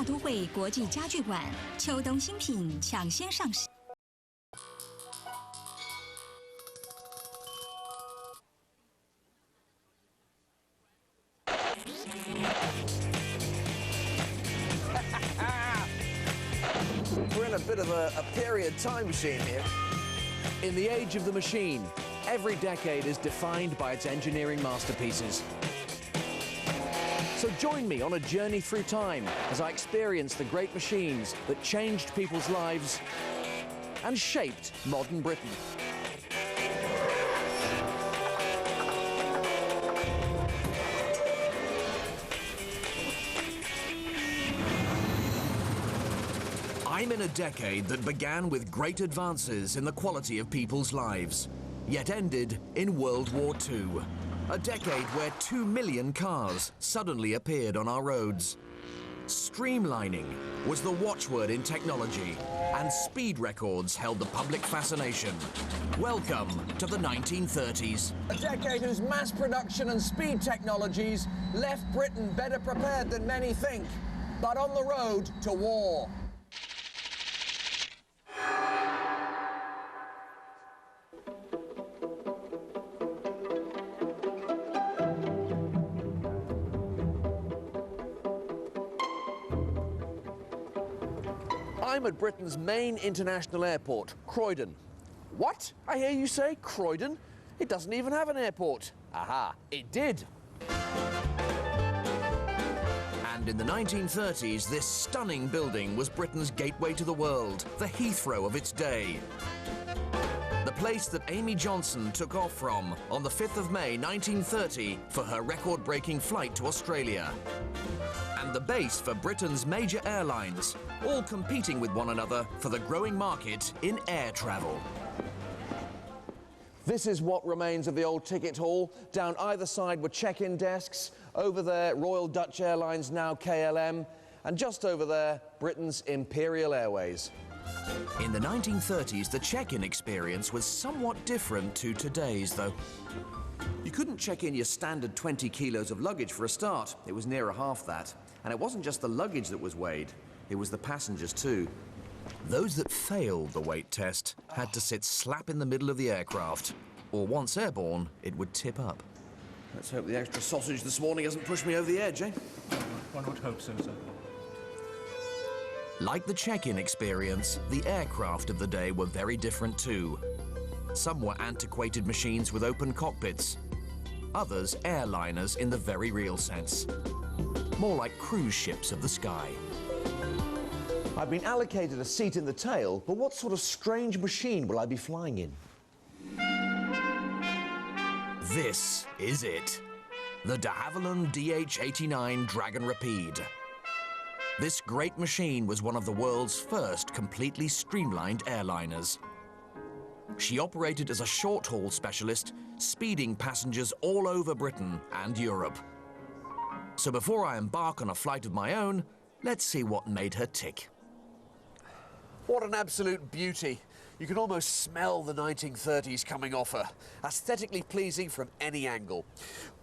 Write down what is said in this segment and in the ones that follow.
都会国际家具馆，秋冬新品抢先上市。We're in a bit of a period time machine here. In the age of the machine, every decade is defined by its engineering masterpieces. So join me on a journey through time as I experience the great machines that changed people's lives and shaped modern Britain. I'm in a decade that began with great advances in the quality of people's lives, yet ended in World War II. A decade where 2 million cars suddenly appeared on our roads. Streamlining was the watchword in technology, and speed records held the public fascination. Welcome to the 1930s. A decade whose mass production and speed technologies left Britain better prepared than many think, but on the road to war. I'm at Britain's main international airport, Croydon. What? I hear you say, Croydon? It doesn't even have an airport. Aha, it did. And in the 1930s, this stunning building was Britain's gateway to the world, the Heathrow of its day. The place that Amy Johnson took off from on the 5th of May 1930 for her record-breaking flight to Australia. And the base for Britain's major airlines, all competing with one another for the growing market in air travel. This is what remains of the old ticket hall. Down either side were check-in desks. Over there, Royal Dutch Airlines, now KLM. And just over there, Britain's Imperial Airways. In the 1930s, the check-in experience was somewhat different to today's, though. You couldn't check in your standard 20 kilos of luggage for a start. It was nearer half that. And it wasn't just the luggage that was weighed, it was the passengers too. Those that failed the weight test had to sit slap in the middle of the aircraft, or once airborne, it would tip up. Let's hope the extra sausage this morning hasn't pushed me over the edge, eh? One would hope so, sir. Like the check-in experience, the aircraft of the day were very different too. Some were antiquated machines with open cockpits, others airliners in the very real sense. More like cruise ships of the sky. I've been allocated a seat in the tail, but what sort of strange machine will I be flying in? This is it. The de Havilland DH-89 Dragon Rapide. This great machine was one of the world's first completely streamlined airliners. She operated as a short-haul specialist, speeding passengers all over Britain and Europe. So before I embark on a flight of my own, let's see what made her tick. What an absolute beauty. You can almost smell the 1930s coming off her. Aesthetically pleasing from any angle.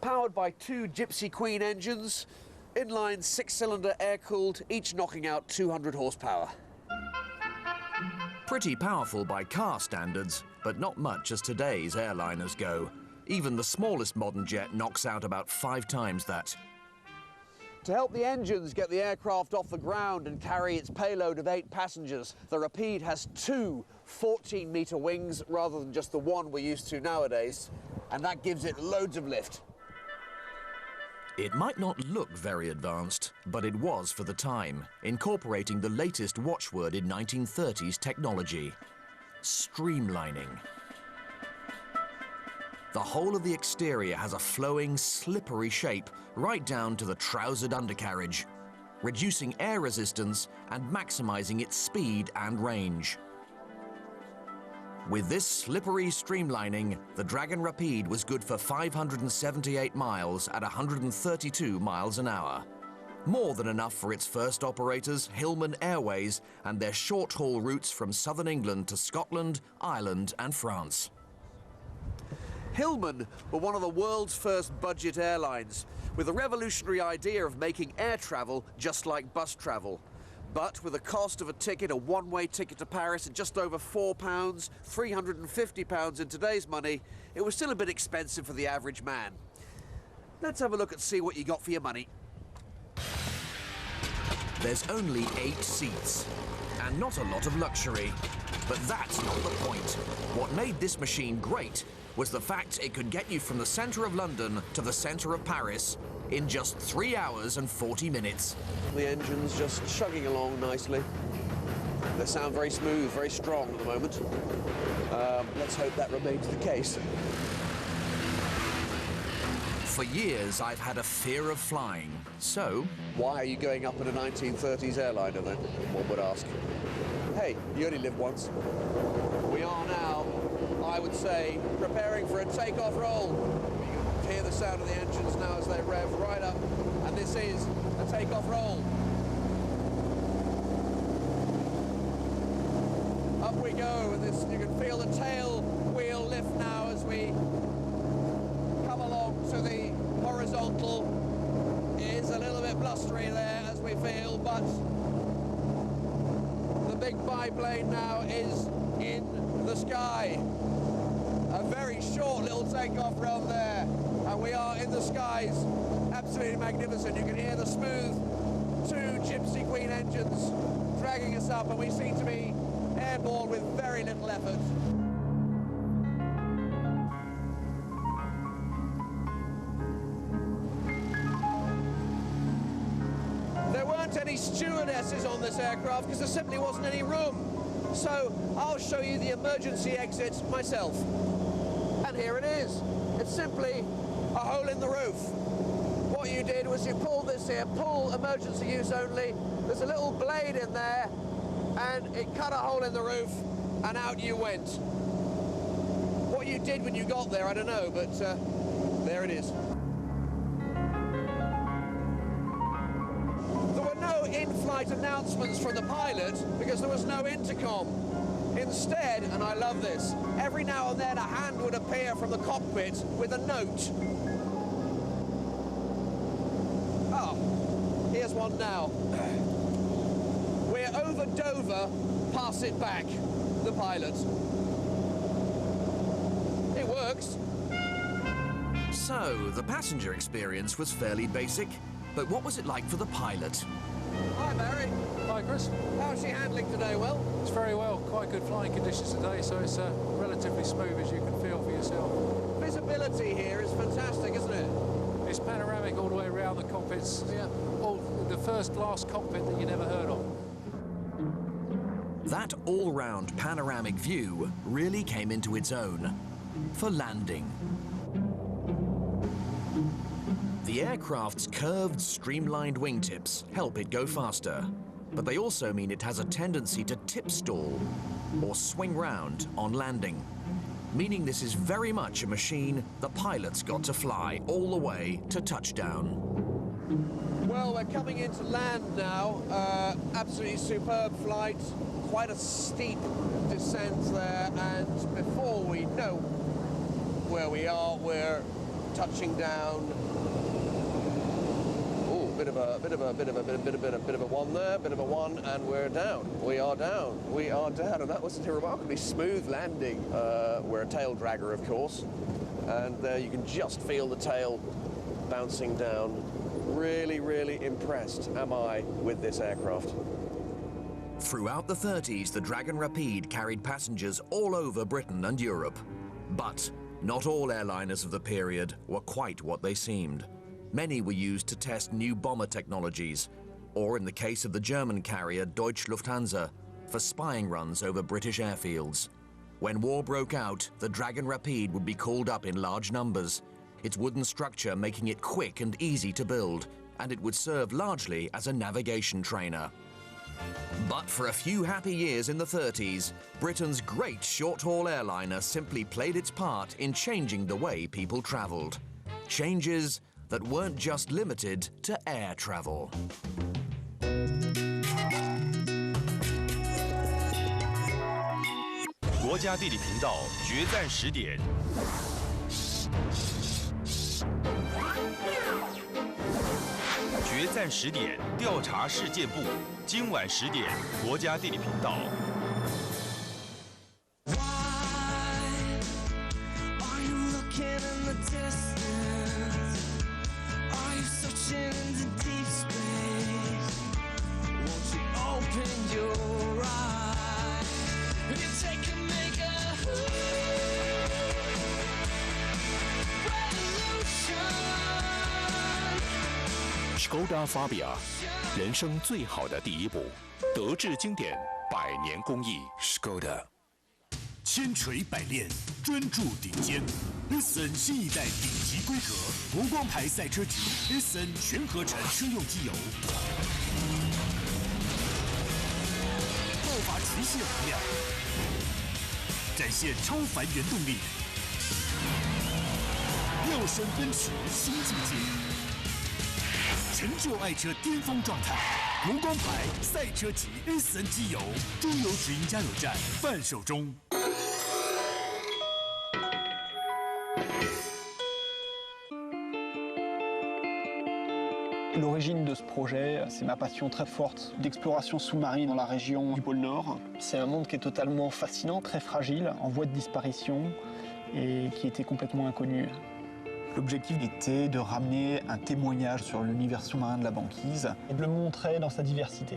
Powered by 2 Gypsy Queen engines, inline 6-cylinder air-cooled, each knocking out 200 horsepower. Pretty powerful by car standards, but not much as today's airliners go. Even the smallest modern jet knocks out about 5 times that. To help the engines get the aircraft off the ground and carry its payload of 8 passengers, the Rapide has 2 14-metre wings rather than just the one we're used to nowadays, and that gives it loads of lift. It might not look very advanced, but it was for the time, incorporating the latest watchword in 1930s technology: streamlining. The whole of the exterior has a flowing, slippery shape right down to the trousered undercarriage, reducing air resistance and maximizing its speed and range. With this slippery streamlining, the Dragon Rapide was good for 578 miles at 132 miles an hour. More than enough for its first operators, Hillman Airways, and their short-haul routes from southern England to Scotland, Ireland and France. Hillman were one of the world's first budget airlines, with the revolutionary idea of making air travel just like bus travel. But with the cost of a ticket, a one-way ticket to Paris at just over £4, £350 in today's money, it was still a bit expensive for the average man. Let's have a look and see what you got for your money. There's only 8 seats, and not a lot of luxury. But that's not the point. What made this machine great was the fact it could get you from the centre of London to the centre of Paris in just 3 hours and 40 minutes. The engine's just chugging along nicely. They sound very smooth, very strong at the moment. Let's hope that remains the case. For years, I've had a fear of flying, so... Why are you going up in a 1930s airliner then, one would ask? Hey, you only live once. We are now, I would say, preparing for a takeoff roll. You can hear the sound of the engines now as they rev right up, and this is a takeoff roll. Up we go, and this, you can feel the tail wheel lift now as we come along to the horizontal. It is a little bit blustery there as we feel, but the big biplane now is in the sky. A very short little takeoff run there, and we are in the skies. Absolutely magnificent. You can hear the smooth 2 Gypsy Queen engines dragging us up, and we seem to be airborne with very little effort. There weren't any stewardesses on this aircraft because there simply wasn't any room. So I'll show you the emergency exit myself. And here it is. It's simply a hole in the roof. What you did was you pulled this here, pull emergency use only. There's a little blade in there, and it cut a hole in the roof, and out you went. What you did when you got there, I don't know, but there it is. There were no in-flight announcements from the pilot because there was no intercom. Instead, and I love this, every now and then a hand would appear from the cockpit with a note. Oh, here's one now. We're over Dover, pass it back, the pilot. It works. So, the passenger experience was fairly basic, but what was it like for the pilot? Hi, Barry. Hi, Chris. How's she handling today, Will? It's very well. Quite good flying conditions today, so it's relatively smooth, as you can feel for yourself. Visibility here is fantastic, isn't it? It's panoramic all the way around the cockpits. Yeah. The first glass cockpit that you never heard of. That all-round panoramic view really came into its own for landing. The aircraft's curved, streamlined wingtips help it go faster, but they also mean it has a tendency to tip stall or swing round on landing, meaning this is very much a machine the pilot's got to fly all the way to touchdown. Well, we're coming into land now. Absolutely superb flight. Quite a steep descent there, and before we know where we are, we're touching down. Oh, bit of a one there, bit of a one, and we're down. We are down. We are down, and that was a remarkably smooth landing. We're a tail dragger, of course, and there you can just feel the tail bouncing down. Really, really impressed am I with this aircraft. Throughout the 30s, the Dragon Rapide carried passengers all over Britain and Europe. But not all airliners of the period were quite what they seemed. Many were used to test new bomber technologies, or in the case of the German carrier Deutsche Lufthansa, for spying runs over British airfields. When war broke out, the Dragon Rapide would be called up in large numbers, its wooden structure making it quick and easy to build, and it would serve largely as a navigation trainer. But for a few happy years in the 30s, Britain's great short-haul airliner simply played its part in changing the way people travelled. Changes that weren't just limited to air travel. 国家地理频道决战10点。战时点调查事件部，今晚10点，国家地理频道。Skoda Fabia， 人生最好的第一步，德智经典，100年工艺 ，Skoda。千锤百炼，专注顶尖 ，Isson 新一代顶级规格国光牌赛车级 Isson 全合成车用机油，爆发极限能量，展现超凡原动力，跃升奔驰新境界。成就爱车巅峰状态，国光牌赛车级 Isson 机油，中油直营加油站贩售中。L'origine de ce projet, c'est ma passion très forte d'exploration sous-marine dans la région du pôle Nord. C'est un monde qui est totalement fascinant, très fragile, en voie de disparition et qui était complètement inconnu. L'objectif était de ramener un témoignage sur l'univers sous-marin de la banquise et de le montrer dans sa diversité.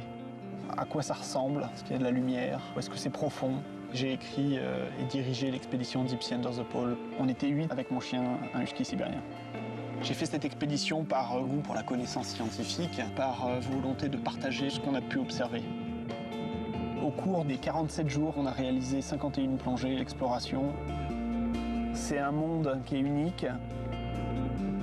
À quoi ça ressemble, est-ce qu'il y a de la lumière, est-ce que c'est profond. J'ai écrit et dirigé l'expédition Deep Sea Under the Pole. On était 8 avec mon chien, un husky sibérien. J'ai fait cette expédition par goût pour la connaissance scientifique, par volonté de partager ce qu'on a pu observer. Au cours des 47 jours, on a réalisé 51 plongées, explorations. C'est un monde qui est unique.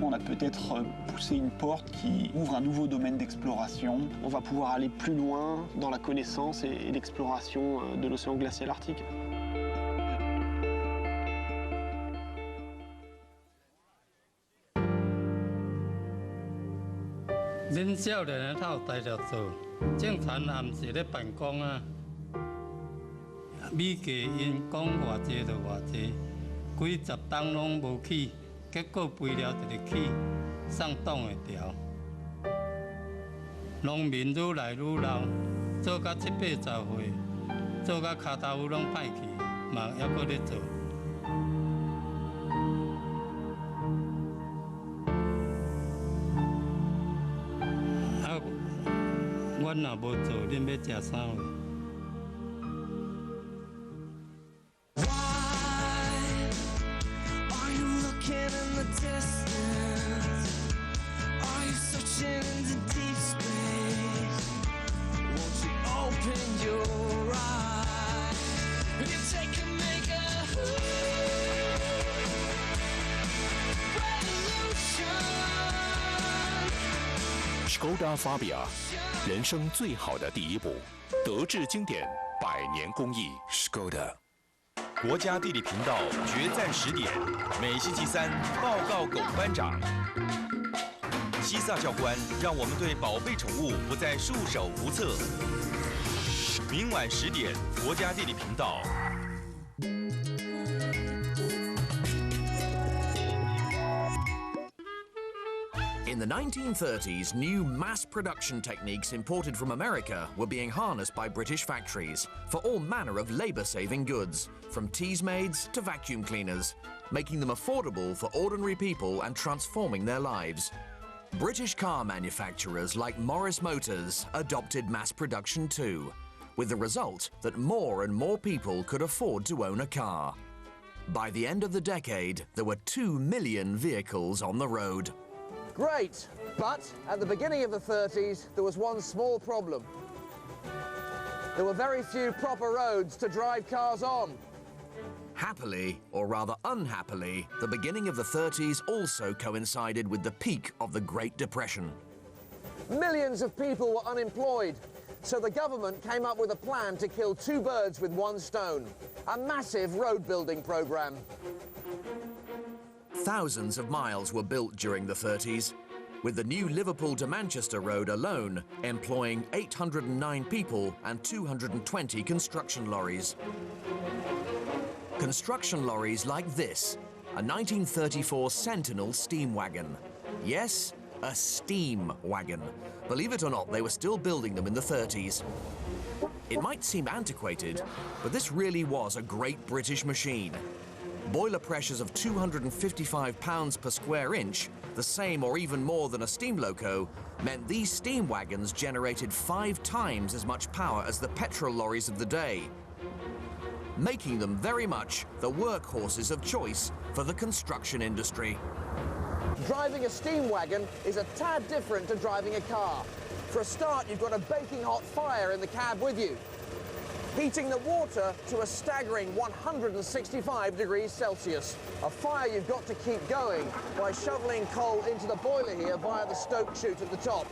On a peut-être poussé une porte qui ouvre un nouveau domaine d'exploration. On va pouvoir aller plus loin dans la connaissance et l'exploration de l'océan glacial arctique.恁少年的头呆着做，正常暗时咧办公啊。米价因讲偌济就偌济，几十档拢无起。结果肥料一日起，送挡会调。农民愈来愈老，做到70、80岁，做到骹头拢歹去，嘛还搁咧做。啊，阮若无做，恁要食啥货？ Skoda Fabia， 人生最好的第一步，德智经典，100年工艺 ，Skoda。国家地理频道决战10点，每星期3报告狗班长。西萨教官让我们对宝贝宠物不再束手无策。明晚10点，国家地理频道。 In the 1930s, new mass production techniques imported from America were being harnessed by British factories for all manner of labor-saving goods, from teasmaids to vacuum cleaners, making them affordable for ordinary people and transforming their lives. British car manufacturers like Morris Motors adopted mass production too, with the result that more and more people could afford to own a car. By the end of the decade, there were 2 million vehicles on the road. Great, but at the beginning of the 30s, there was one small problem. There were very few proper roads to drive cars on. Happily, or rather unhappily, the beginning of the 30s also coincided with the peak of the Great Depression. Millions of people were unemployed, so the government came up with a plan to kill 2 birds with 1 stone, a massive road building program. Thousands of miles were built during the 30s, with the new Liverpool to Manchester road alone employing 809 people and 220 construction lorries. Construction lorries like this, a 1934 Sentinel steam wagon. Yes, A steam wagon. Believe it or not, they were still building them in the 30s. It might seem antiquated, but this really was a great British machine. Boiler pressures of 255 pounds per square inch, the same or even more than a steam loco, meant these steam wagons generated 5 times as much power as the petrol lorries of the day, making them very much the workhorses of choice for the construction industry. Driving a steam wagon is a tad different to driving a car. For a start, you've got a baking hot fire in the cab with you, heating the water to a staggering 165 degrees Celsius. A fire you've got to keep going by shoveling coal into the boiler here via the stoke chute at the top.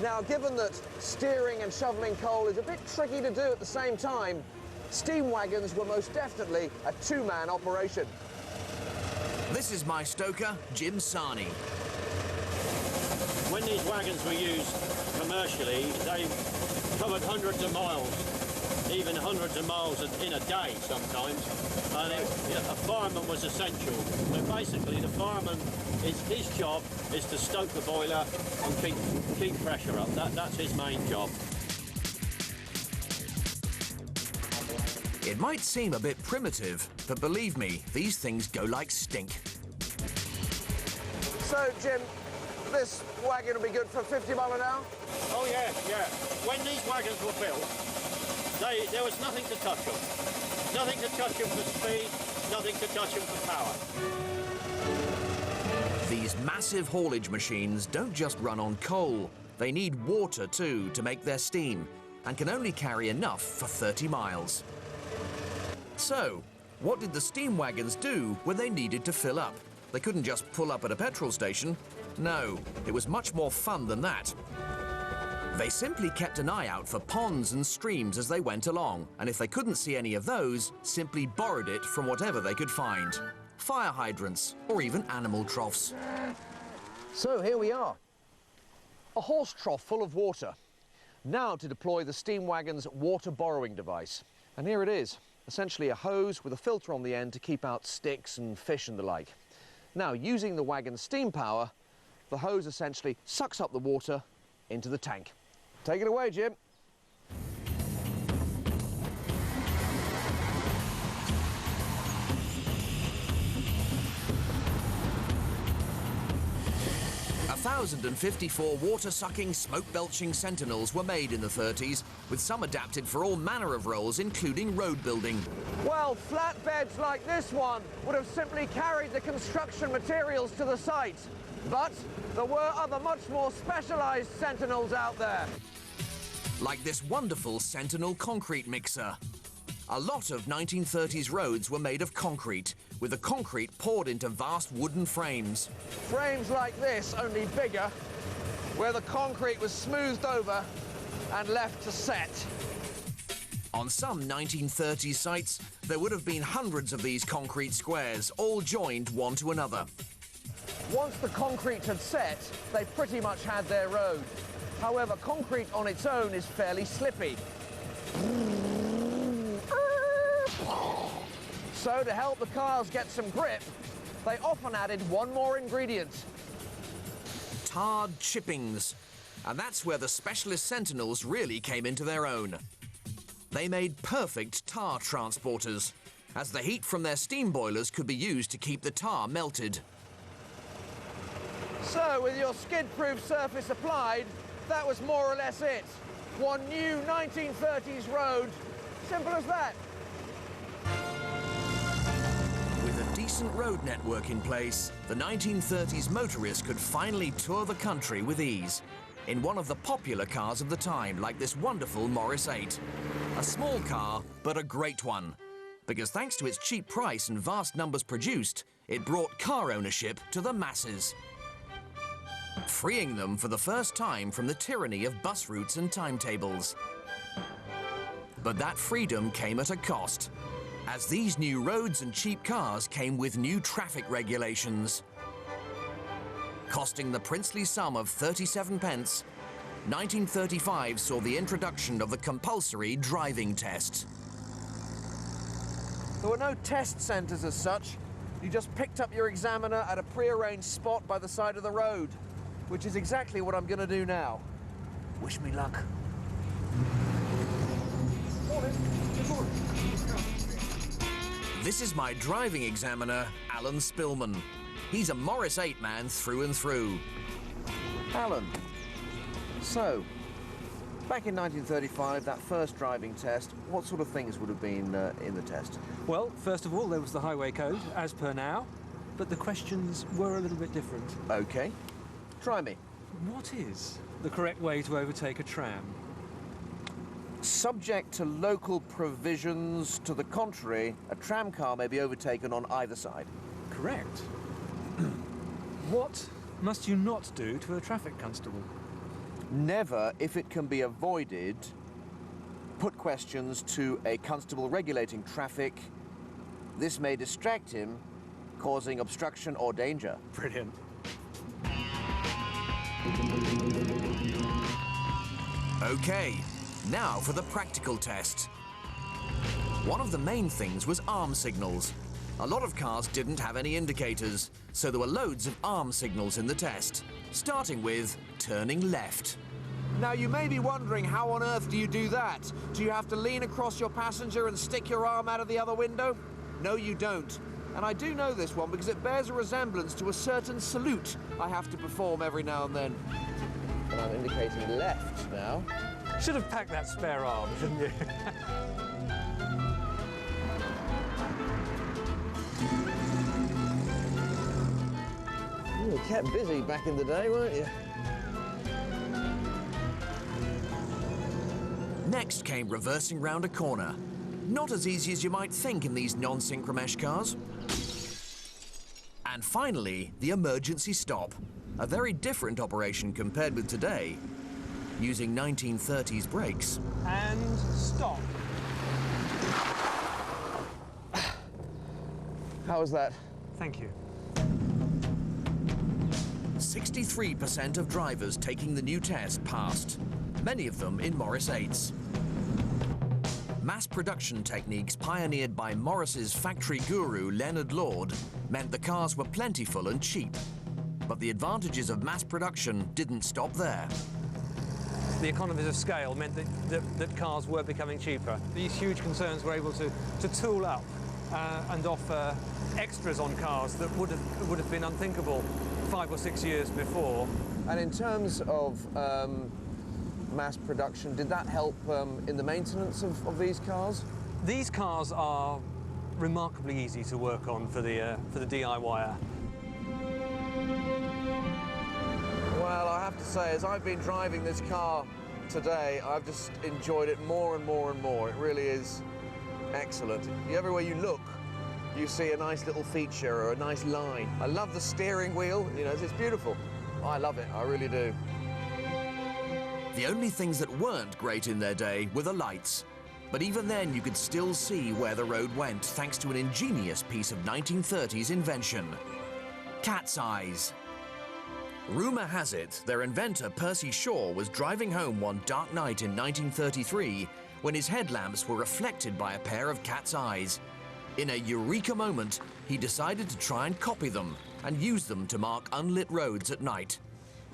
Now, given that steering and shoveling coal is a bit tricky to do at the same time, steam wagons were most definitely a two-man operation. This is my stoker, Jim Sarney. When these wagons were used commercially, they covered hundreds of miles, even hundreds of miles in a day sometimes. And a fireman was essential. So basically, the fireman, his job is to stoke the boiler and keep pressure up. That's his main job. It might seem a bit primitive, but believe me, these things go like stink. So, Jim, this wagon will be good for 50 miles an hour? Oh, yeah. When these wagons were built, there was nothing to touch them. Nothing to touch them for speed, nothing to touch them for power. These massive haulage machines don't just run on coal. They need water, too, to make their steam, and can only carry enough for 30 miles. So, what did the steam wagons do when they needed to fill up? They couldn't just pull up at a petrol station. No, it was much more fun than that. They simply kept an eye out for ponds and streams as they went along, and if they couldn't see any of those, simply borrowed it from whatever they could find. Fire hydrants, or even animal troughs. So here we are. A horse trough full of water. Now to deploy the steam wagon's water borrowing device. And here it is. Essentially a hose with a filter on the end to keep out sticks and fish and the like. Now, using the wagon's steam power, the hose essentially sucks up the water into the tank. Take it away, Jim. $1,054 water-sucking, smoke-belching Sentinels were made in the 30s, with some adapted for all manner of roles, including road building. Well, flatbeds like this one would have simply carried the construction materials to the site. But there were other much more specialised Sentinels out there. Like this wonderful Sentinel concrete mixer. A lot of 1930s roads were made of concrete, with the concrete poured into vast wooden frames. Frames like this, only bigger, where the concrete was smoothed over and left to set. On some 1930s sites, there would have been hundreds of these concrete squares, all joined one to another. Once the concrete had set, they pretty much had their road. However, concrete on its own is fairly slippy. So to help the cars get some grip, they often added one more ingredient. Tarred chippings. And that's where the specialist Sentinels really came into their own. They made perfect tar transporters, as the heat from their steam boilers could be used to keep the tar melted. So with your skid-proof surface applied, that was more or less it. One new 1930s road. Simple as that. With a decent road network in place, the 1930s motorists could finally tour the country with ease in one of the popular cars of the time, like this wonderful Morris 8. A small car, but a great one, because thanks to its cheap price and vast numbers produced, it brought car ownership to the masses, freeing them for the first time from the tyranny of bus routes and timetables. But that freedom came at a cost, as these new roads and cheap cars came with new traffic regulations. Costing the princely sum of 37 pence, 1935 saw the introduction of the compulsory driving test. There were no test centres as such. You just picked up your examiner at a pre-arranged spot by the side of the road. which is exactly what I'm going to do now. Wish me luck. This is my driving examiner, Alan Spillman. He's a Morris 8 man through and through. Alan, so, back in 1935, that first driving test, what sort of things would have been in the test? Well, first of all, there was the highway code, as per now, but the questions were a little bit different. OK. Try me. What is the correct way to overtake a tram? Subject to local provisions to the contrary, a tram car may be overtaken on either side. Correct. What must you not do to a traffic constable? Never, if it can be avoided, put questions to a constable regulating traffic. This may distract him, causing obstruction or danger. Brilliant. OK, now for the practical test. One of the main things was arm signals. A lot of cars didn't have any indicators, so there were loads of arm signals in the test, starting with turning left. Now, you may be wondering, how on earth do you do that? Do you have to lean across your passenger and stick your arm out of the other window? No, you don't. And I do know this one because it bears a resemblance to a certain salute I have to perform every now and then. And I'm indicating left now. Should have packed that spare arm, shouldn't you? You were kept busy back in the day, weren't you? Next came reversing round a corner. Not as easy as you might think in these non-synchromesh cars. And finally, the emergency stop. A very different operation compared with today, using 1930s brakes. And stop. How was that? Thank you. 63% of drivers taking the new test passed, many of them in Morris 8s. Mass production techniques pioneered by Morris's factory guru Leonard Lord meant the cars were plentiful and cheap. But the advantages of mass production didn't stop there. The economies of scale meant that cars were becoming cheaper. These huge concerns were able to tool up and offer extras on cars that would have been unthinkable 5 or 6 years before. And in terms of mass production, did that help in the maintenance of these cars? These cars are remarkably easy to work on for the DIYer. Well, I have to say, as I've been driving this car today, I've just enjoyed it more and more and more. It really is excellent. Everywhere you look, you see a nice little feature or a nice line. I love the steering wheel, you know, it's beautiful. I love it, I really do. The only things that weren't great in their day were the lights. But even then, you could still see where the road went, thanks to an ingenious piece of 1930s invention. Cat's eyes. Rumour has it their inventor, Percy Shaw, was driving home one dark night in 1933 when his headlamps were reflected by a pair of cat's eyes. In a eureka moment, he decided to try and copy them and use them to mark unlit roads at night.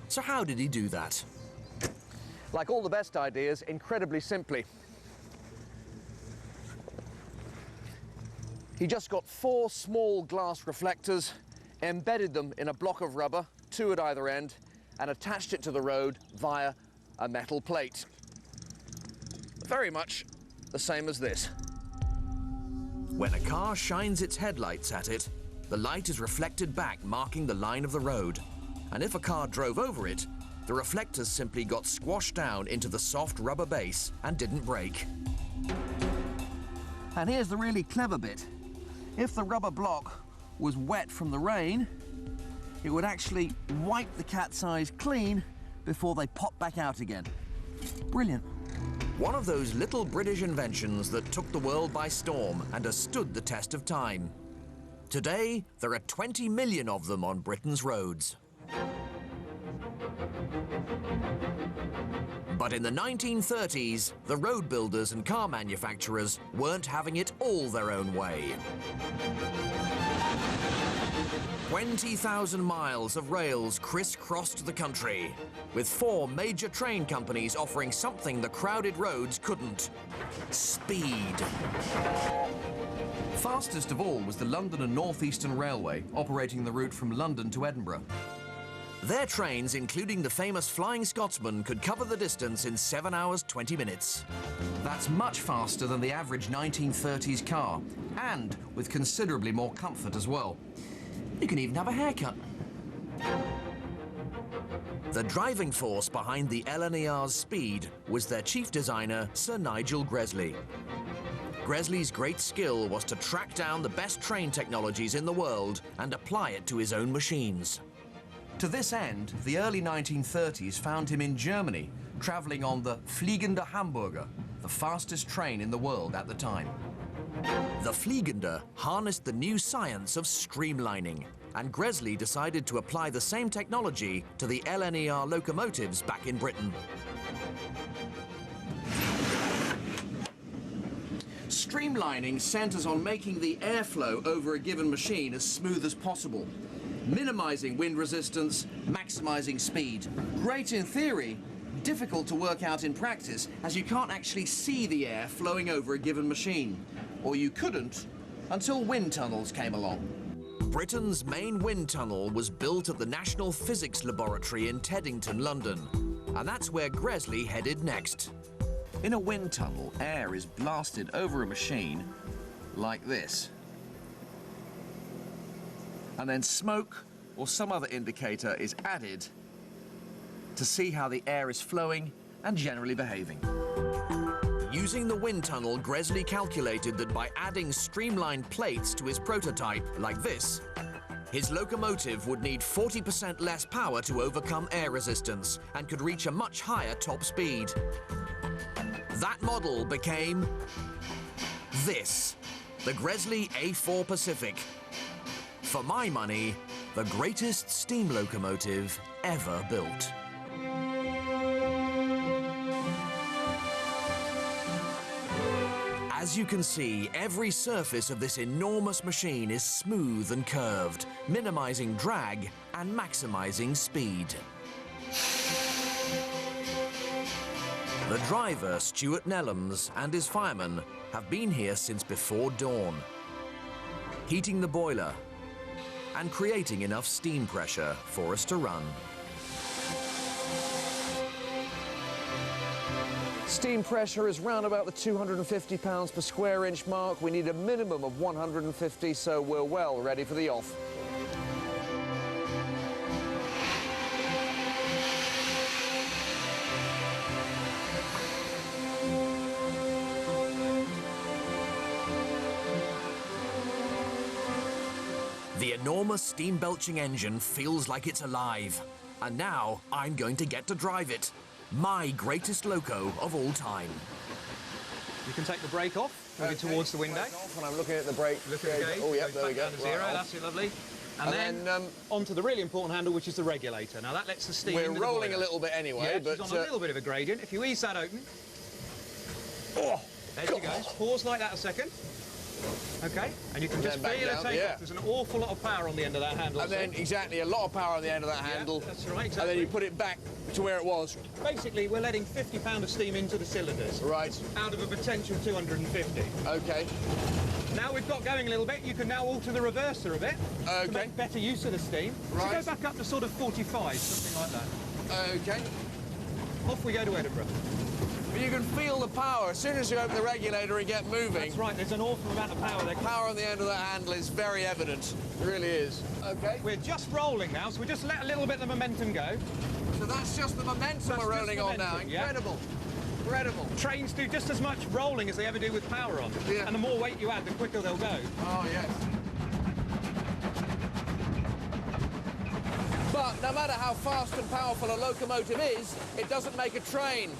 So how did he do that? Like all the best ideas, incredibly simply. He just got 4 small glass reflectors, embedded them in a block of rubber, 2 at either end, and attached it to the road via a metal plate. Very much the same as this. When a car shines its headlights at it, the light is reflected back, marking the line of the road. And if a car drove over it, the reflectors simply got squashed down into the soft rubber base and didn't break. And here's the really clever bit. If the rubber block was wet from the rain, it would actually wipe the cat's eyes clean before they pop back out again. Brilliant. One of those little British inventions that took the world by storm and has stood the test of time. Today, there are 20 million of them on Britain's roads. But in the 1930s, the road builders and car manufacturers weren't having it all their own way. 20,000 miles of rails crisscrossed the country, with 4 major train companies offering something the crowded roads couldn't: speed. Fastest of all was the London and North Eastern Railway, operating the route from London to Edinburgh. Their trains, including the famous Flying Scotsman, could cover the distance in 7 hours 20 minutes. That's much faster than the average 1930s car, and with considerably more comfort as well. You can even have a haircut. The driving force behind the LNER's speed was their chief designer, Sir Nigel Gresley. Gresley's great skill was to track down the best train technologies in the world and apply it to his own machines. To this end, the early 1930s found him in Germany, traveling on the Fliegende Hamburger, the fastest train in the world at the time. The Fliegende harnessed the new science of streamlining, and Gresley decided to apply the same technology to the LNER locomotives back in Britain. Streamlining centers on making the airflow over a given machine as smooth as possible, minimizing wind resistance, maximizing speed. Great in theory, difficult to work out in practice, as you can't actually see the air flowing over a given machine. Or you couldn't until wind tunnels came along. Britain's main wind tunnel was built at the National Physics Laboratory in Teddington, London, and that's where Gresley headed next. In a wind tunnel, air is blasted over a machine like this. And then smoke or some other indicator is added to see how the air is flowing and generally behaving. Using the wind tunnel, Gresley calculated that by adding streamlined plates to his prototype, like this, his locomotive would need 40% less power to overcome air resistance and could reach a much higher top speed. That model became this, the Gresley A4 Pacific. For my money, the greatest steam locomotive ever built. As you can see, every surface of this enormous machine is smooth and curved, minimizing drag and maximizing speed. The driver, Stuart Nellams, and his firemen have been here since before dawn, heating the boiler and creating enough steam pressure for us to run. Steam pressure is round about the 250 pounds per square inch mark. We need a minimum of 150, so we're well ready for the off. The enormous steam-belching engine feels like it's alive. And now I'm going to get to drive it. My greatest loco of all time. You can take the brake off, moving towards the window. When I'm looking at the brake. Look at the gauge. Oh, yeah, there we go. Down to zero, right that's it, lovely. And then onto the really important handle, which is the regulator. Now that lets the steam into the boiler. We're rolling a little bit anyway, yeah, but it's on a little bit of a gradient. If you ease that open, oh, there she goes. Pause like that a second. Okay, and you can just feel it take off. There's an awful lot of power on the end of that handle. And then, exactly, a lot of power on the end of that handle. That's right, exactly. And then you put it back to where it was. Basically, we're letting 50 pounds of steam into the cylinders. Right. Out of a potential 250. Okay. Now we've got going a little bit, you can now alter the reverser a bit. Okay. To make better use of the steam. Right. So go back up to sort of 45, something like that. Okay. Off we go to Edinburgh. But you can feel the power as soon as you open the regulator and get moving. That's right, there's an awful amount of power there. Power on the end of that handle is very evident. It really is. Okay. We're just rolling now, so we just let a little bit of the momentum go. So that's just the momentum we're rolling on now. Incredible. Yeah. Incredible. Trains do just as much rolling as they ever do with power on. Yeah. And the more weight you add, the quicker they'll go. Oh, yes. But no matter how fast and powerful a locomotive is, it doesn't make a train.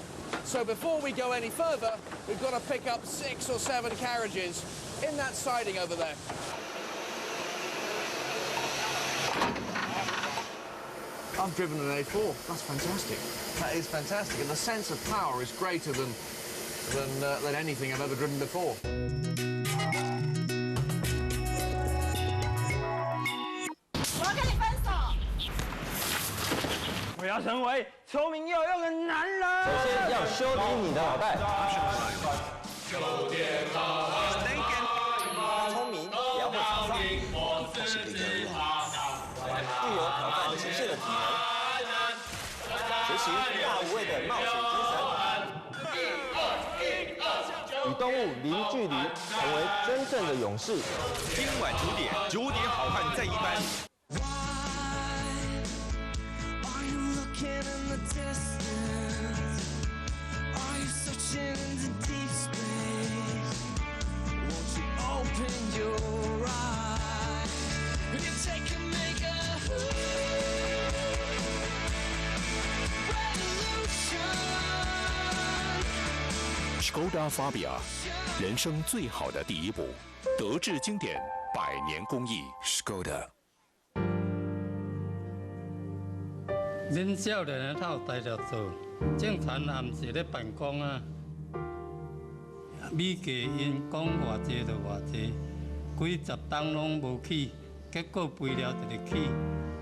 So before we go any further, we've got to pick up 6 or 7 carriages in that siding over there. I've driven an A4. That's fantastic. That is fantastic, and the sense of power is greater than anything I've ever driven before. 我要成为聪明又有用的男人。首先要修理你的脑袋。聪明也要会打仗，它是一个人具有挑战极限的体能，学习大无畏的冒险精神，与动物零距离，成为真正的勇士。今晚9点好汉在一班。Skoda Fabia， 人生最好的第一步，德智经典100年工艺 Skoda。恁少年的头呆着做，正常也毋是咧办公啊。米价因讲偌济就偌济，几十档拢无起，结果肥料一日起，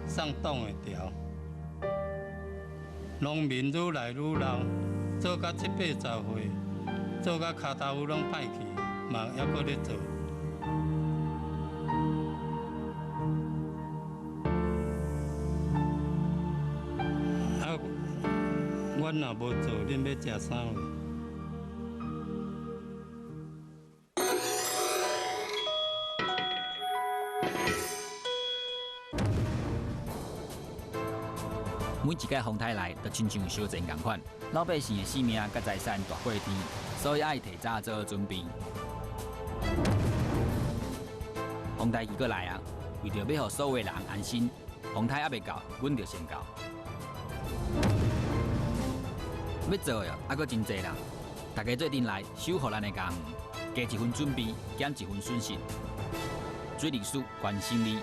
送党会调。农民愈来愈老，做到70、80岁。做甲骹头拢歹去，嘛还阁咧做。啊，阮若无做，恁要食啥货？每一届风台来，都亲像烧钱同款，老百姓的性命甲财产大过天，所以爱提早做好准备。风台期过来啊，为着要互所有人安心，风台还未到，阮就先到。要做的还阁真济啦，大家做阵来守护咱的家园，加一份准备，减一份损失。水利署关心你。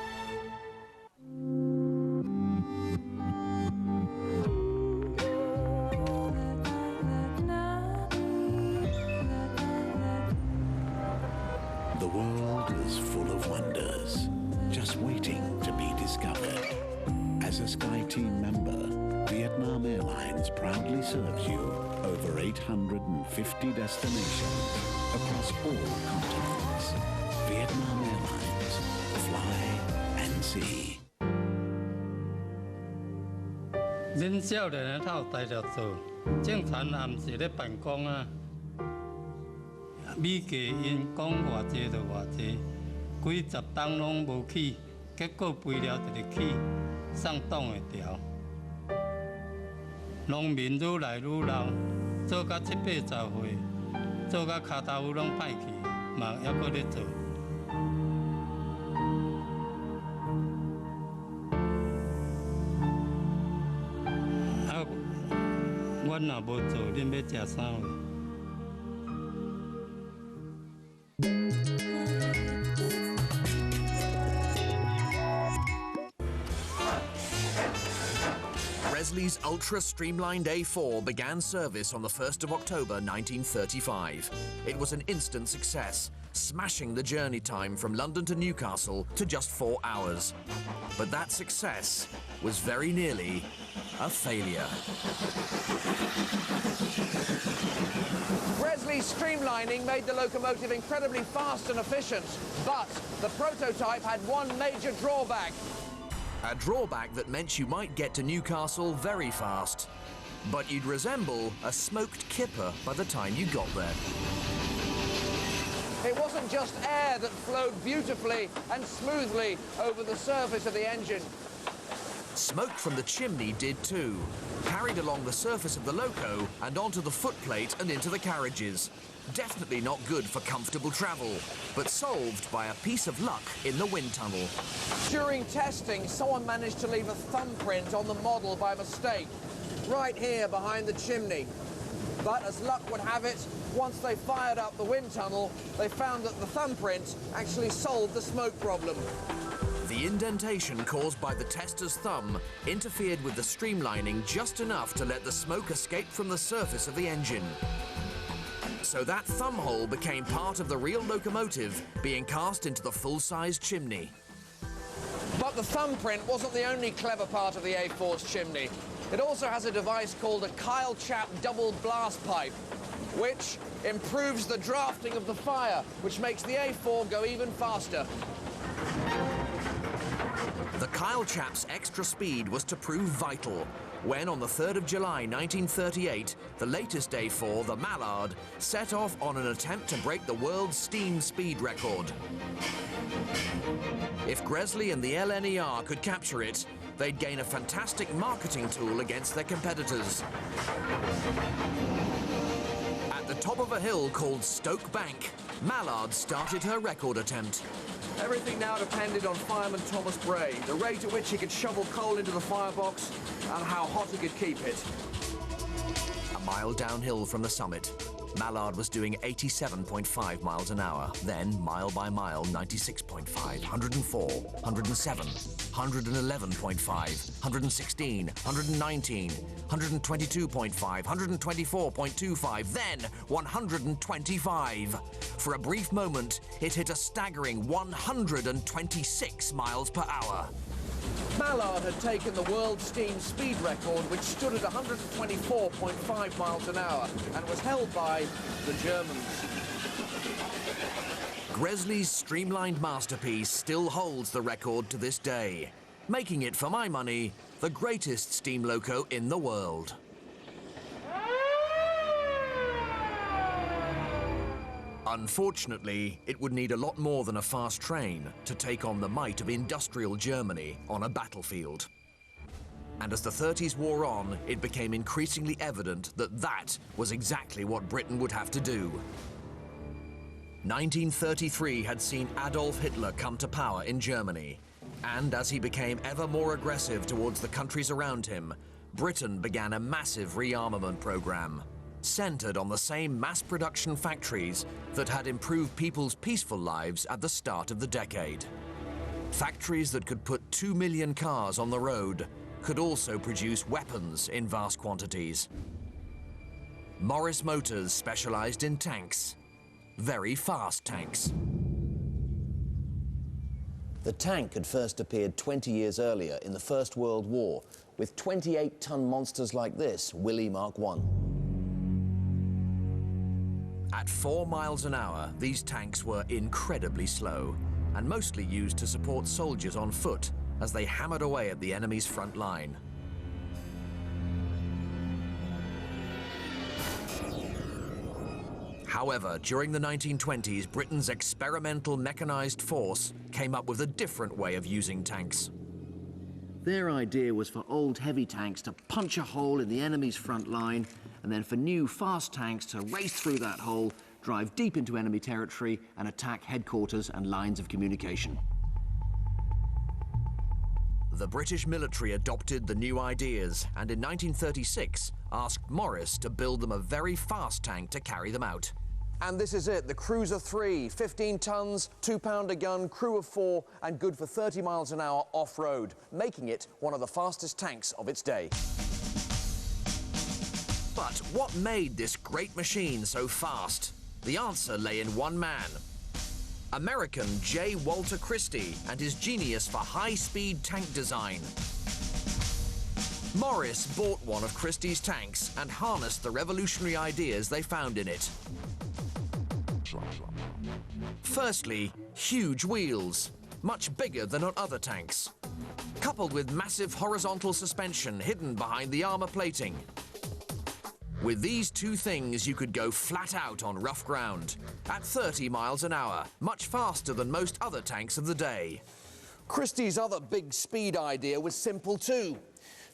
The world is full of wonders, just waiting to be discovered. As a SkyTeam member, Vietnam Airlines proudly serves you over 850 destinations across all continents. Vietnam Airlines, fly and see. 恁少年的头呆着做，正常也毋是咧办公啊。米价因讲偌济就偌济，几十档拢无起，结果肥料一日起，送党会调。农民愈来愈老，做到70、80岁，做甲骹头拢歹去，嘛还阁咧做。啊，阮若无做，恁要食啥货？Resley's ultra-streamlined A4 began service on the 1st of October 1935. It was an instant success, smashing the journey time from London to Newcastle to just 4 hours. But that success was very nearly a failure. Resley's streamlining made the locomotive incredibly fast and efficient, but the prototype had one major drawback. A drawback that meant you might get to Newcastle very fast, but you'd resemble a smoked kipper by the time you got there. It wasn't just air that flowed beautifully and smoothly over the surface of the engine. Smoke from the chimney did too, carried along the surface of the loco and onto the footplate and into the carriages. Definitely not good for comfortable travel, but solved by a piece of luck in the wind tunnel. During testing, someone managed to leave a thumbprint on the model by mistake, right here behind the chimney. But as luck would have it, once they fired up the wind tunnel, they found that the thumbprint actually solved the smoke problem. The indentation caused by the tester's thumb interfered with the streamlining just enough to let the smoke escape from the surface of the engine. So that thumb hole became part of the real locomotive, being cast into the full-size chimney. But the thumbprint wasn't the only clever part of the A4's chimney. It also has a device called a Kyle Chap double blast pipe, which improves the drafting of the fire, which makes the A4 go even faster. The Kyle Chap's extra speed was to prove vital when, on the 3rd of July 1938, the latest A4, the Mallard, set off on an attempt to break the world's steam speed record. If Gresley and the LNER could capture it, they'd gain a fantastic marketing tool against their competitors. At the top of a hill called Stoke Bank, Mallard started her record attempt. Everything now depended on fireman Thomas Bray, the rate at which he could shovel coal into the firebox and how hot he could keep it. A mile downhill from the summit, Mallard was doing 87.5 miles an hour, then mile by mile 96.5, 104, 107, 111.5, 116, 119, 122.5, 124.25, then 125. For a brief moment, it hit a staggering 126 miles per hour. Mallard had taken the world steam speed record, which stood at 124.5 miles an hour and was held by the Germans. Gresley's streamlined masterpiece still holds the record to this day, making it, for my money, the greatest steam loco in the world. Unfortunately, it would need a lot more than a fast train to take on the might of industrial Germany on a battlefield. And as the 30s wore on, it became increasingly evident that that was exactly what Britain would have to do. 1933 had seen Adolf Hitler come to power in Germany, and as he became ever more aggressive towards the countries around him, Britain began a massive rearmament program, centered on the same mass production factories that had improved people's peaceful lives at the start of the decade. Factories that could put 2 million cars on the road could also produce weapons in vast quantities. Morris Motors specialized in tanks, very fast tanks. The tank had first appeared 20 years earlier in the First World War with 28-ton monsters like this, Willie Mark I. At 4 miles an hour, these tanks were incredibly slow and mostly used to support soldiers on foot as they hammered away at the enemy's front line. However, during the 1920s, Britain's experimental mechanized force came up with a different way of using tanks. Their idea was for old heavy tanks to punch a hole in the enemy's front line, and then for new fast tanks to race through that hole, drive deep into enemy territory, and attack headquarters and lines of communication. The British military adopted the new ideas, and in 1936 asked Morris to build them a very fast tank to carry them out. And this is it, the Cruiser 3, 15 tons, 2-pounder gun, crew of 4, and good for 30 miles an hour off-road, making it one of the fastest tanks of its day. But what made this great machine so fast? The answer lay in one man. American J. Walter Christie and his genius for high-speed tank design. Morris bought one of Christie's tanks and harnessed the revolutionary ideas they found in it. Firstly, huge wheels, much bigger than on other tanks, coupled with massive horizontal suspension hidden behind the armor plating. With these two things, you could go flat out on rough ground, at 30 miles an hour, much faster than most other tanks of the day. Christie's other big speed idea was simple too.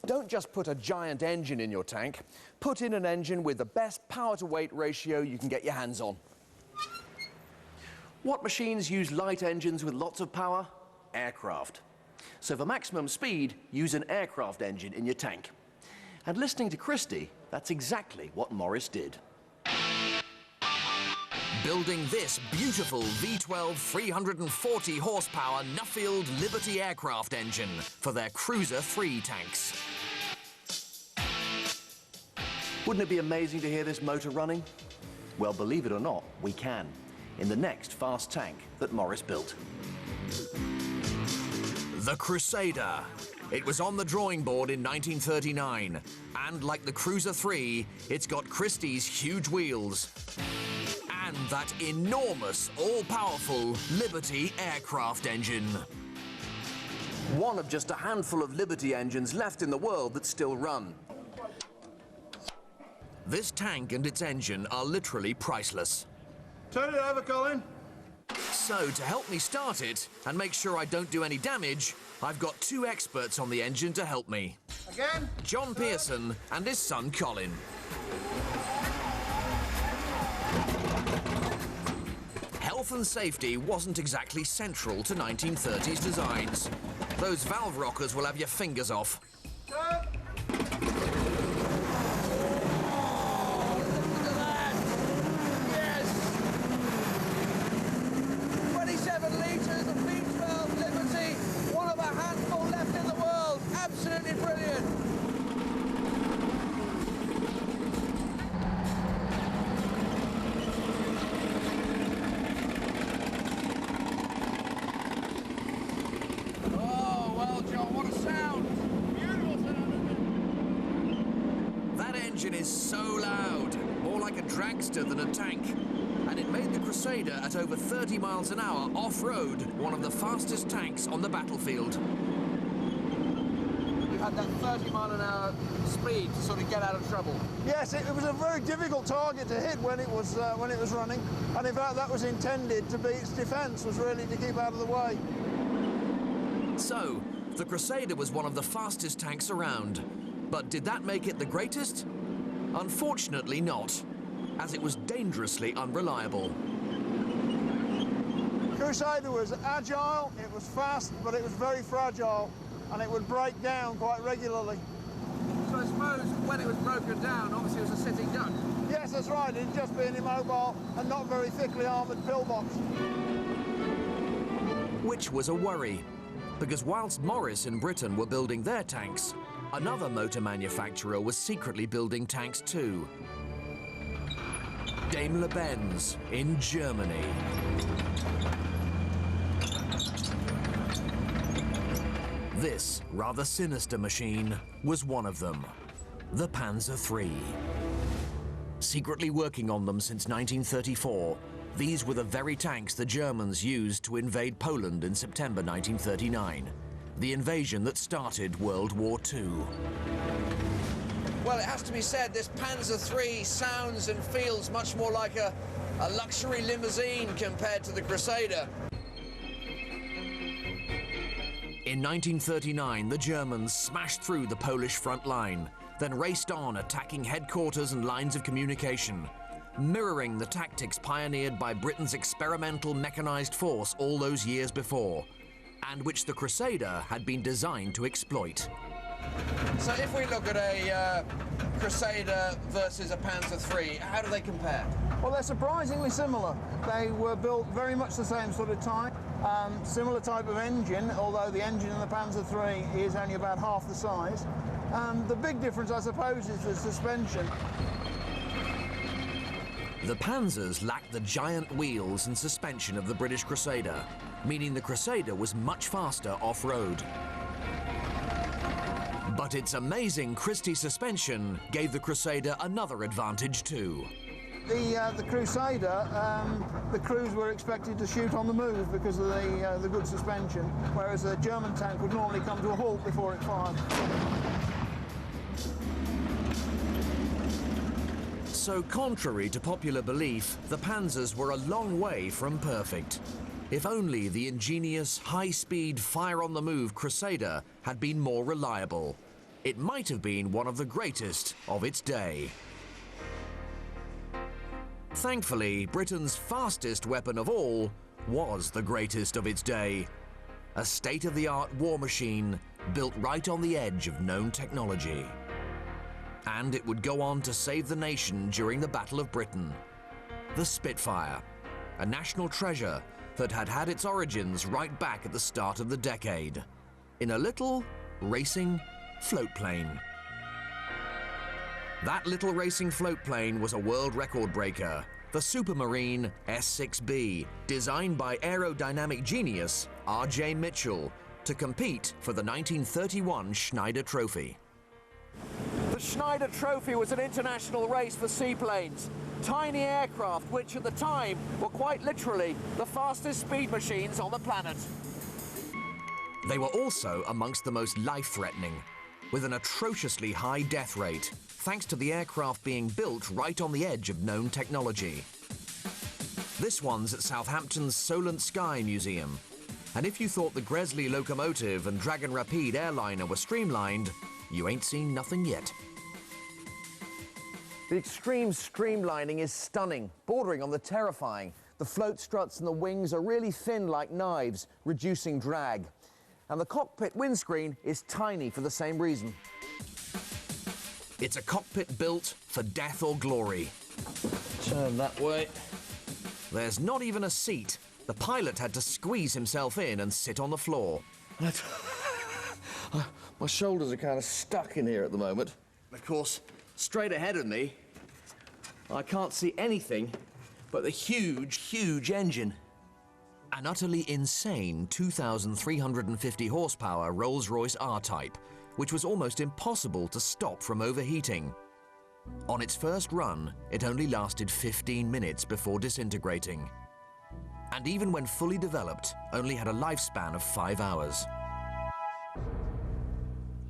Don't just put a giant engine in your tank, put in an engine with the best power-to-weight ratio you can get your hands on. What machines use light engines with lots of power? Aircraft. So for maximum speed, use an aircraft engine in your tank. And listening to Christie, that's exactly what Morris did. Building this beautiful V12 340 horsepower Nuffield Liberty aircraft engine for their Cruiser 3 tanks. Wouldn't it be amazing to hear this motor running? Well, believe it or not, we can, in the next fast tank that Morris built. The Crusader, It was on the drawing board in 1939, and like the Cruiser 3, it's got Christie's huge wheels and that enormous, all-powerful Liberty aircraft engine. One of just a handful of Liberty engines left in the world that still run. This tank and its engine are literally priceless. Turn it over, Colin. So, to help me start it and make sure I don't do any damage, I've got two experts on the engine to help me. Again? John Pearson and his son Colin. Health and safety wasn't exactly central to 1930s designs. Those valve rockers will have your fingers off. Turn. 27 litres of V12 Liberty, one of a handful left in the world. Absolutely brilliant. Oh, well, John, what a sound. Beautiful sound, isn't it? That engine is so loud, more like a dragster than a tank. And it made the Crusader at over 30 miles an hour off-road one of the fastest tanks on the battlefield. You had that 30 mile an hour speed to sort of get out of trouble. Yes, it was a very difficult target to hit when it was running, and in fact that was intended to be its defence, was really to keep out of the way. So, the Crusader was one of the fastest tanks around. But did that make it the greatest? Unfortunately not, as it was dangerously unreliable. Crusader was agile, it was fast, but it was very fragile, and it would break down quite regularly. So I suppose when it was broken down, obviously it was a sitting duck. Yes, that's right, it'd just be an immobile and not very thickly armoured pillbox. Which was a worry, because whilst Morris in Britain were building their tanks, another motor manufacturer was secretly building tanks too. Daimler-Benz in Germany. This rather sinister machine was one of them, the Panzer III. Secretly working on them since 1934, these were the very tanks the Germans used to invade Poland in September 1939, the invasion that started World War II. Well, it has to be said, this Panzer III sounds and feels much more like a luxury limousine compared to the Crusader. In 1939, the Germans smashed through the Polish front line, then raced on, attacking headquarters and lines of communication, mirroring the tactics pioneered by Britain's experimental mechanized force all those years before, and which the Crusader had been designed to exploit. So if we look at a Crusader versus a Panzer III, how do they compare? Well, they're surprisingly similar. They were built very much the same sort of type, similar type of engine, although the engine in the Panzer III is only about half the size. The big difference, I suppose, is the suspension. The Panzers lacked the giant wheels and suspension of the British Crusader, meaning the Crusader was much faster off-road. But its amazing Christie suspension gave the Crusader another advantage too. The Crusader, the crews were expected to shoot on the move because of the good suspension, whereas a German tank would normally come to a halt before it fired. So contrary to popular belief, the Panzers were a long way from perfect. If only the ingenious, high-speed, fire-on-the-move Crusader had been more reliable. It might have been one of the greatest of its day. Thankfully, Britain's fastest weapon of all was the greatest of its day. A state-of-the-art war machine built right on the edge of known technology. And it would go on to save the nation during the Battle of Britain. The Spitfire, a national treasure that had had its origins right back at the start of the decade, in a little racing float plane. That little racing float plane was a world record breaker, the Supermarine S6B, designed by aerodynamic genius R.J. Mitchell, to compete for the 1931 Schneider Trophy. The Schneider Trophy was an international race for seaplanes. Tiny aircraft which at the time were quite literally the fastest speed machines on the planet. They were also amongst the most life-threatening, with an atrociously high death rate, thanks to the aircraft being built right on the edge of known technology. This one's at Southampton's Solent Sky Museum, and if you thought the Gresley locomotive and Dragon Rapide airliner were streamlined, you ain't seen nothing yet. The extreme streamlining is stunning, bordering on the terrifying. The float struts and the wings are really thin like knives, reducing drag. And the cockpit windscreen is tiny for the same reason. It's a cockpit built for death or glory. Turn that way. There's not even a seat. The pilot had to squeeze himself in and sit on the floor. My shoulders are kind of stuck in here at the moment. Of course, straight ahead of me, I can't see anything but the huge, huge engine. An utterly insane 2,350 horsepower Rolls-Royce R-Type, which was almost impossible to stop from overheating. On its first run, it only lasted 15 minutes before disintegrating. And even when fully developed, only had a lifespan of 5 hours.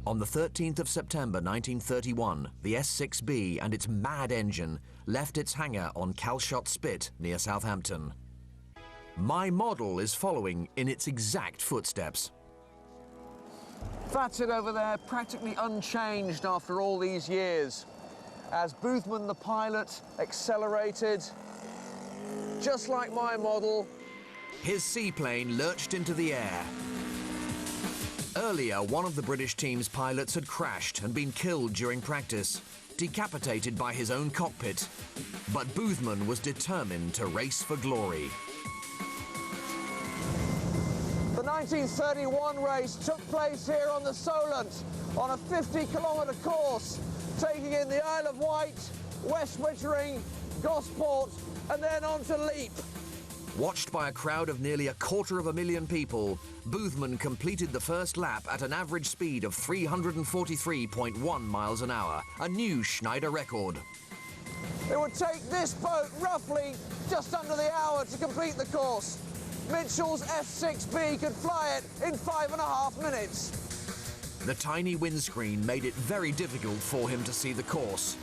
On the 13th of September 1931, the S6B and its mad engine left its hangar on Calshot Spit near Southampton. My model is following in its exact footsteps. That's it over there, practically unchanged after all these years. As Boothman, the pilot, accelerated, just like my model. His seaplane lurched into the air. Earlier, one of the British team's pilots had crashed and been killed during practice, decapitated by his own cockpit. But Boothman was determined to race for glory. The 1931 race took place here on the Solent on a 50-kilometre course, taking in the Isle of Wight, West Wittering, Gosport, and then on to Leap. Watched by a crowd of nearly 250,000 people, Boothman completed the first lap at an average speed of 343.1 miles an hour, a new Schneider record. It would take this boat roughly just under the hour to complete the course. Mitchell's S6B could fly it in 5.5 minutes. The tiny windscreen made it very difficult for him to see the course.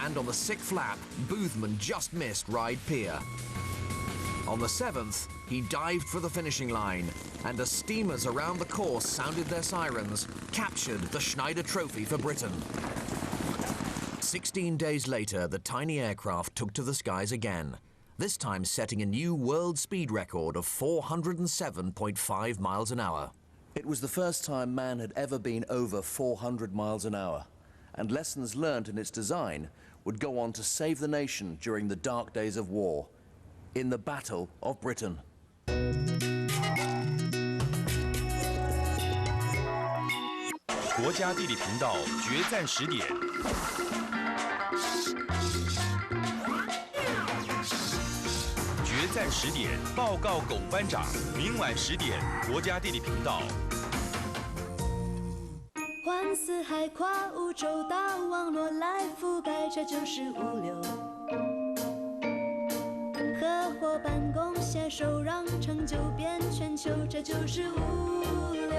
And on the 6th lap, Boothman just missed Ryde Pier. On the 7th, he dived for the finishing line, and as steamers around the course sounded their sirens, captured the Schneider Trophy for Britain. 16 days later, the tiny aircraft took to the skies again, this time setting a new world speed record of 407.5 miles an hour. It was the first time man had ever been over 400 miles an hour, and lessons learned in its design would go on to save the nation during the dark days of war, in the Battle of Britain. 国家地理频道决战10点。决战10点，报告龚班长。明晚10点，国家地理频道。环四海，跨五洲，大网络来覆盖，这就是物流。合伙办公携手，让成就变全球，这就是物流。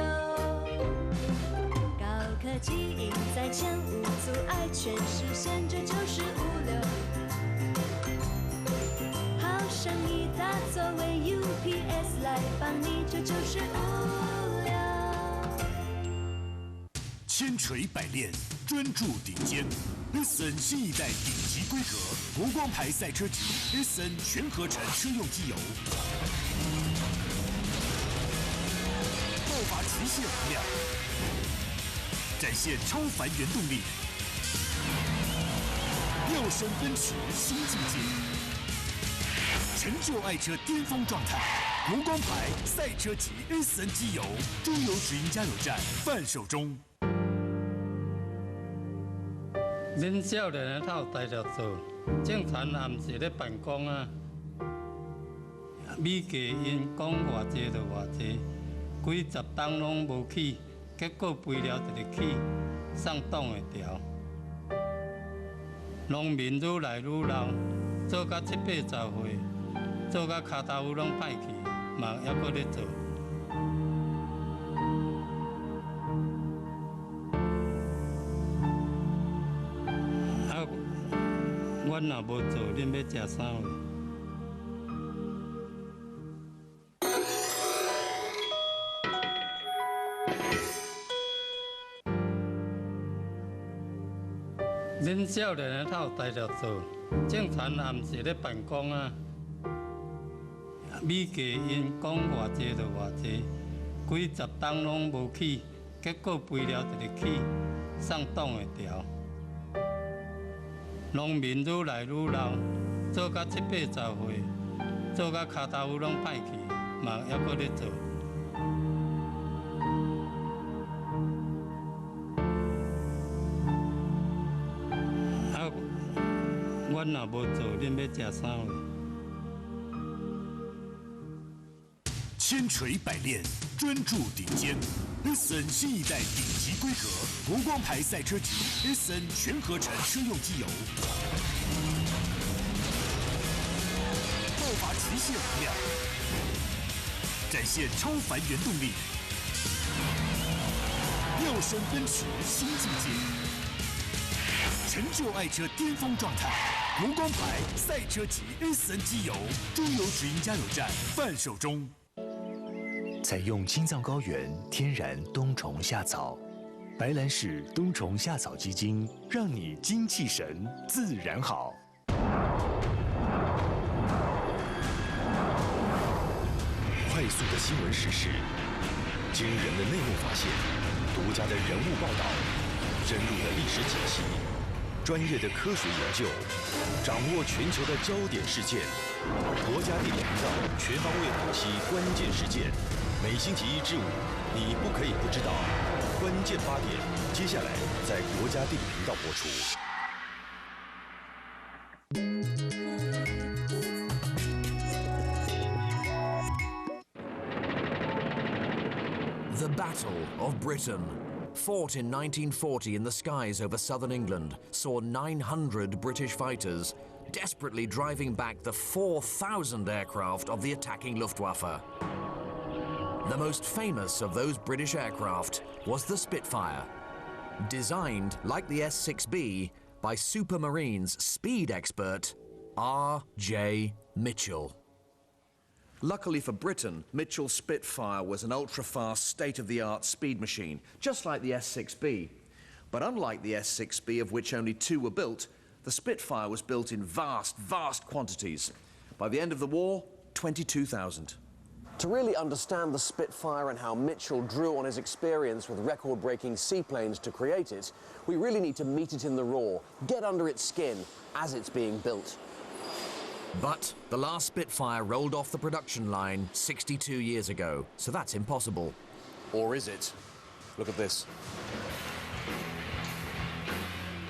高科技赢在前，无阻碍全实现，这就是物流。好生意大作为 UPS 来帮你，这就是物流。千锤百炼，专注顶尖。Eason 新一代顶级规格国光牌赛车级 Eason 全合成车用机油，爆发极限能量，展现超凡原动力，跃升奔驰新境界，成就爱车巅峰状态。国光牌赛车级 Eason 机油，中油直营加油站贩售中。恁少年的他有代了做，正常也毋是咧办公啊。米价因讲偌济就偌济，几十档拢无起，结果肥料一个起，送挡会调。农民愈来愈老，做到七八十岁，做到骹头有拢歹去，嘛还搁咧做。啊，阮若无做，恁要食啥货？恁少年的头待着做，正常也毋是咧办公啊。米价因讲偌济就偌济，几十档拢无起，结果肥料一个起，送挡会调。农民愈来愈老，做到七八十岁，做到骹头有拢歹去，嘛还搁咧做。阮若无做，恁要食啥货？千锤百炼，专注顶尖。SN 新一代顶级规格国光牌赛车级 SN 全合成车用机油，爆发极限能量，展现超凡原动力，跃升奔驰新境界，成就爱车巅峰状态。国光牌赛车级 SN 机油，中油直营加油站贩售中。采用青藏高原天然冬虫夏草，白兰氏冬虫夏草基金，让你精气神自然好。快速的新闻时事，惊人的内幕发现，独家的人物报道，深入的历史解析，专业的科学研究，掌握全球的焦点事件。国家地理频道全方位剖析关键事件。每星期1至5，你不可以不知道关键8点，接下来在国家地理频道播出。The Battle of Britain, fought in 1940 in the skies over southern England, saw 900 British fighters desperately driving back the 4,000 aircraft of the attacking Luftwaffe. The most famous of those British aircraft was the Spitfire, designed like the S-6B by Supermarine's speed expert R.J. Mitchell. Luckily for Britain, Mitchell's Spitfire was an ultra-fast, state-of-the-art speed machine, just like the S-6B. But unlike the S-6B, of which only 2 were built, the Spitfire was built in vast, vast quantities. By the end of the war, 22,000. To really understand the Spitfire and how Mitchell drew on his experience with record-breaking seaplanes to create it, we really need to meet it in the raw, get under its skin as it's being built. But the last Spitfire rolled off the production line 62 years ago, so that's impossible. Or is it? Look at this.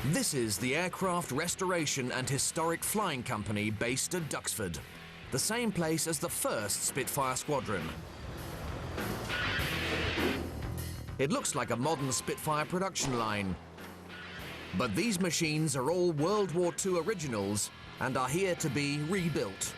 This is the Aircraft Restoration and Historic Flying Company based at Duxford, the same place as the first Spitfire squadron. It looks like a modern Spitfire production line, but these machines are all World War II originals and are here to be rebuilt.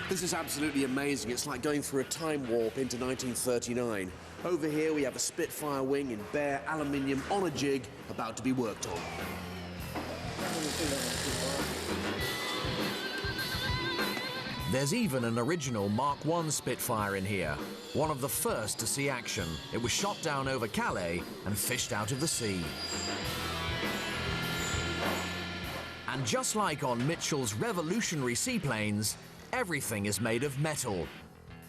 This is absolutely amazing. It's like going through a time warp into 1939. Over here we have a Spitfire wing in bare aluminium on a jig about to be worked on. There's even an original Mark I Spitfire in here, one of the first to see action. It was shot down over Calais and fished out of the sea. And just like on Mitchell's revolutionary seaplanes, everything is made of metal.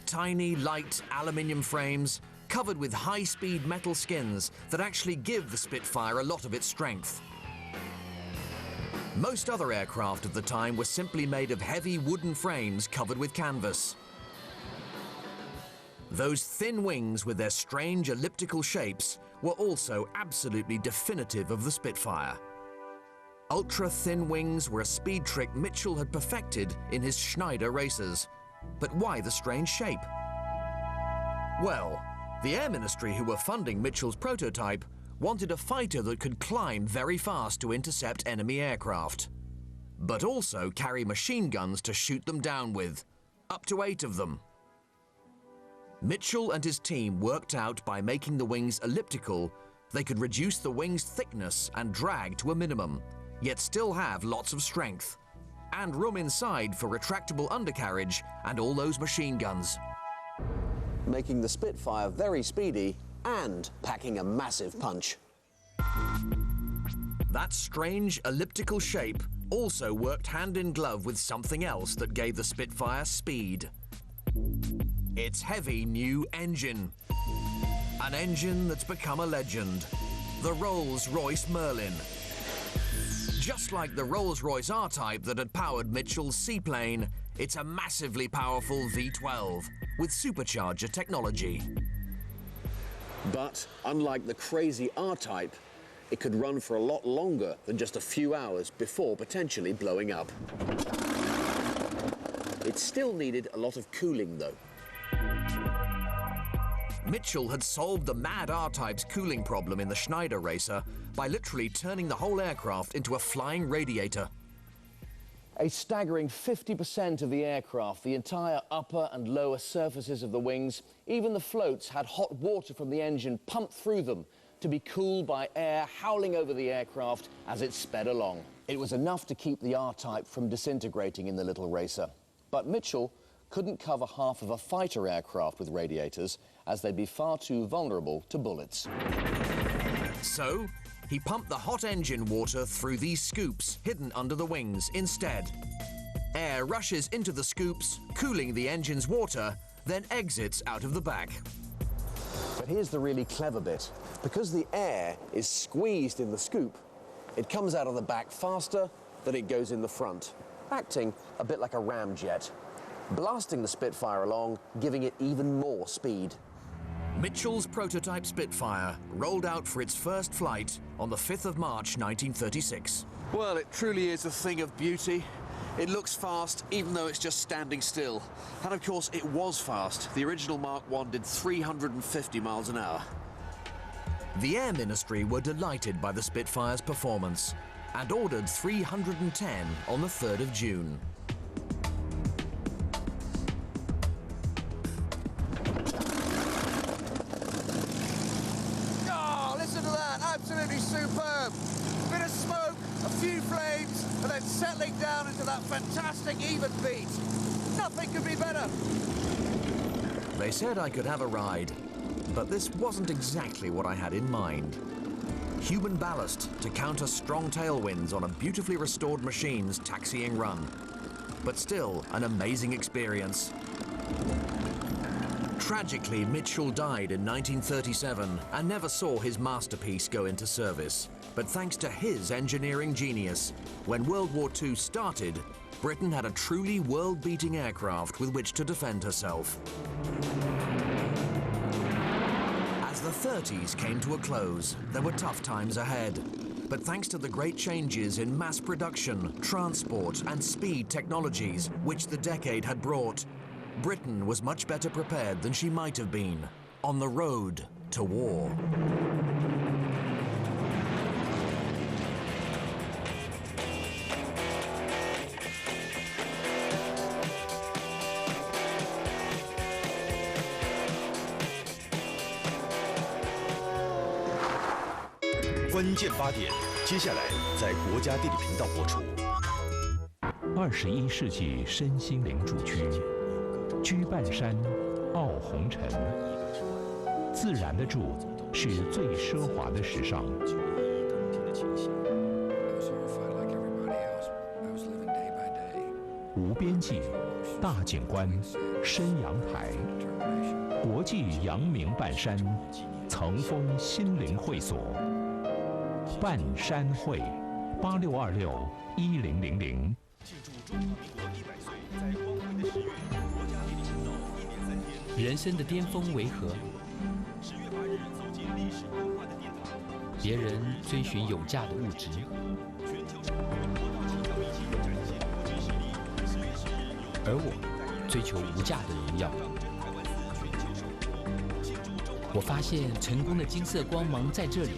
Tiny, light aluminium frames covered with high-speed metal skins that actually give the Spitfire a lot of its strength. Most other aircraft of the time were simply made of heavy wooden frames covered with canvas. Those thin wings with their strange elliptical shapes were also absolutely definitive of the Spitfire. ultra-thin wings were a speed trick Mitchell had perfected in his Schneider racers. But why the strange shape? Well, the Air Ministry, who were funding Mitchell's prototype, wanted a fighter that could climb very fast to intercept enemy aircraft, but also carry machine guns to shoot them down with, up to 8 of them. Mitchell and his team worked out by making the wings elliptical, they could reduce the wing's thickness and drag to a minimum, yet still have lots of strength, and room inside for retractable undercarriage and all those machine guns. Making the Spitfire very speedy and packing a massive punch. That strange elliptical shape also worked hand in glove with something else that gave the Spitfire speed. Its heavy new engine. An engine that's become a legend. The Rolls-Royce Merlin. Just like the Rolls-Royce R-Type that had powered Mitchell's seaplane, it's a massively powerful V12 with supercharger technology. But unlike the crazy R-Type, it could run for a lot longer than just a few hours before potentially blowing up. It still needed a lot of cooling, though. Mitchell had solved the mad R-Type's cooling problem in the Schneider racer by literally turning the whole aircraft into a flying radiator. A staggering 50% of the aircraft, the entire upper and lower surfaces of the wings, even the floats had hot water from the engine pumped through them to be cooled by air howling over the aircraft as it sped along. It was enough to keep the R-Type from disintegrating in the little racer. But Mitchell couldn't cover half of a fighter aircraft with radiators, as they'd be far too vulnerable to bullets. So, he pumped the hot engine water through these scoops hidden under the wings instead. Air rushes into the scoops, cooling the engine's water, then exits out of the back. But here's the really clever bit. Because the air is squeezed in the scoop, it comes out of the back faster than it goes in the front, acting a bit like a ramjet, blasting the Spitfire along, giving it even more speed. Mitchell's prototype Spitfire rolled out for its first flight on the 5th of March 1936. Well, it truly is a thing of beauty. It looks fast, even though it's just standing still. And of course, it was fast. The original Mark I did 350 miles an hour. The Air Ministry were delighted by the Spitfire's performance and ordered 310 on the 3rd of June. Absolutely superb. Bit of smoke, a few flames, and then settling down into that fantastic even beat. Nothing could be better. They said I could have a ride, but this wasn't exactly what I had in mind. Human ballast to counter strong tailwinds on a beautifully restored machine's taxiing run. But still, an amazing experience. Tragically, Mitchell died in 1937 and never saw his masterpiece go into service. But thanks to his engineering genius, when World War II started, Britain had a truly world-beating aircraft with which to defend herself. As the 30s came to a close, there were tough times ahead. But thanks to the great changes in mass production, transport, and speed technologies which the decade had brought, Britain was much better prepared than she might have been on the road to war.关键8点，接下来在国家地理频道播出。21世纪身心灵主区。居半山，傲红尘。自然的住是最奢华的时尚。无边际，大景观，深阳台，国际阳明半山，层峰心灵会所。半山会，86261000。庆祝中华民国100岁，在光辉的10月，国家地理频道1年3天。人生的巅峰为何？ 10月8日，走进历史文化的殿堂。别人追寻有价的物质，而我追求无价的荣耀。我发现成功的金色光芒在这里。